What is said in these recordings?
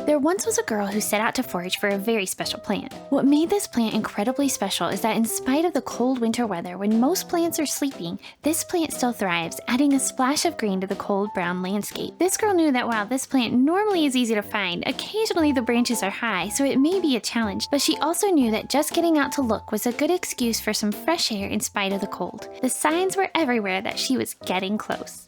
There once was a girl who set out to forage for a very special plant. What made this plant incredibly special is that in spite of the cold winter weather when most plants are sleeping, this plant still thrives, adding a splash of green to the cold brown landscape. This girl knew that while this plant normally is easy to find, occasionally the branches are high, so it may be a challenge, but she also knew that just getting out to look was a good excuse for some fresh air in spite of the cold. The signs were everywhere that she was getting close.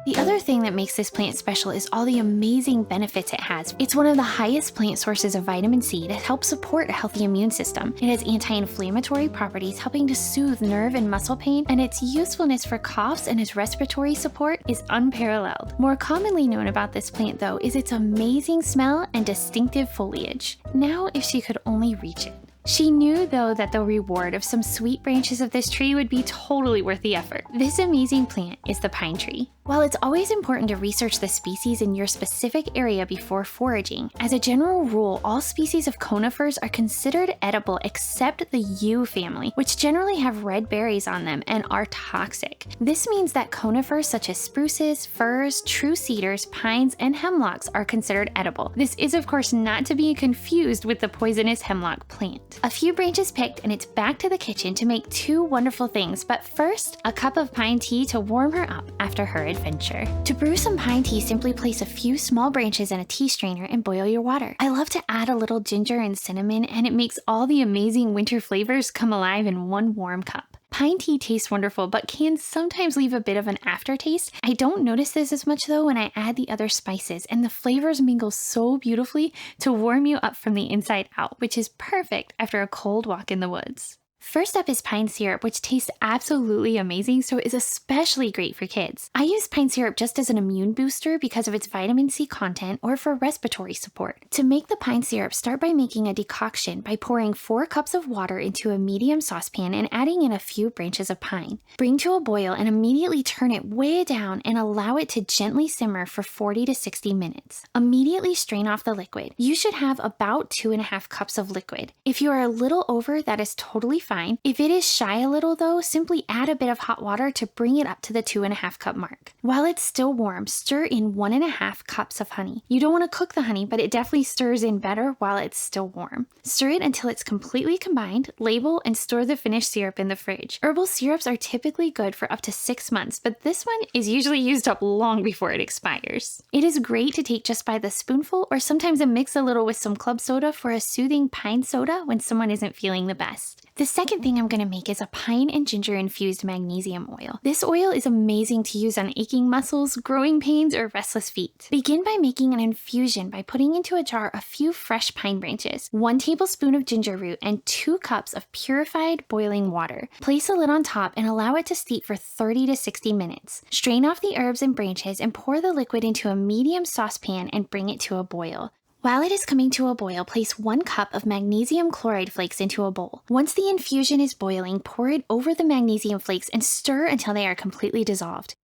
The other thing that makes this plant special is all the amazing benefits it has. It's one of the highest plant sources of vitamin C that helps support a healthy immune system. It has anti-inflammatory properties helping to soothe nerve and muscle pain, and its usefulness for coughs and its respiratory support is unparalleled. More commonly known about this plant though is its amazing smell and distinctive foliage. Now if she could only reach it. She knew, though, that the reward of some sweet branches of this tree would be totally worth the effort. This amazing plant is the pine tree. While it's always important to research the species in your specific area before foraging, as a general rule, all species of conifers are considered edible except the yew family, which generally have red berries on them and are toxic. This means that conifers such as spruces, firs, true cedars, pines, and hemlocks are considered edible. This is, of course, not to be confused with the poisonous hemlock plant. A few branches picked and it's back to the kitchen to make two wonderful things, but first, a cup of pine tea to warm her up after her adventure. To brew some pine tea, simply place a few small branches in a tea strainer and boil your water. I love to add a little ginger and cinnamon, and it makes all the amazing winter flavors come alive in one warm cup. Pine tea tastes wonderful, but can sometimes leave a bit of an aftertaste. I don't notice this as much though when I add the other spices, and the flavors mingle so beautifully to warm you up from the inside out, which is perfect after a cold walk in the woods. First up is pine syrup, which tastes absolutely amazing, so is especially great for kids. I use pine syrup just as an immune booster because of its vitamin C content or for respiratory support. To make the pine syrup, start by making a decoction by pouring 4 cups of water into a medium saucepan and adding in a few branches of pine. Bring to a boil and immediately turn it way down and allow it to gently simmer for 40 to 60 minutes. Immediately strain off the liquid. You should have about 2.5 cups of liquid. If you are a little over, that is totally fine. If it is shy a little though, simply add a bit of hot water to bring it up to the 2.5 cup mark. While it's still warm, stir in 1.5 cups of honey. You don't want to cook the honey, but it definitely stirs in better while it's still warm. Stir it until it's completely combined, label, and store the finished syrup in the fridge. Herbal syrups are typically good for up to 6 months, but this one is usually used up long before it expires. It is great to take just by the spoonful, or sometimes mix a little with some club soda for a soothing pine soda when someone isn't feeling the best. The second thing I'm going to make is a pine and ginger infused magnesium oil. This oil is amazing to use on aching muscles, growing pains, or restless feet. Begin by making an infusion by putting into a jar a few fresh pine branches, 1 tablespoon of ginger root, and 2 cups of purified boiling water. Place a lid on top and allow it to steep for 30 to 60 minutes. Strain off the herbs and branches and pour the liquid into a medium saucepan and bring it to a boil. While it is coming to a boil, place 1 cup of magnesium chloride flakes into a bowl. Once the infusion is boiling, pour it over the magnesium flakes and stir until they are completely dissolved.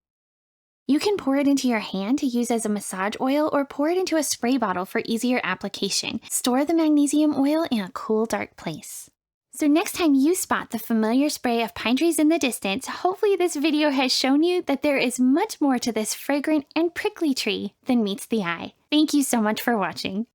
You can pour it into your hand to use as a massage oil or pour it into a spray bottle for easier application. Store the magnesium oil in a cool, dark place. So next time you spot the familiar spray of pine trees in the distance, hopefully this video has shown you that there is much more to this fragrant and prickly tree than meets the eye. Thank you so much for watching.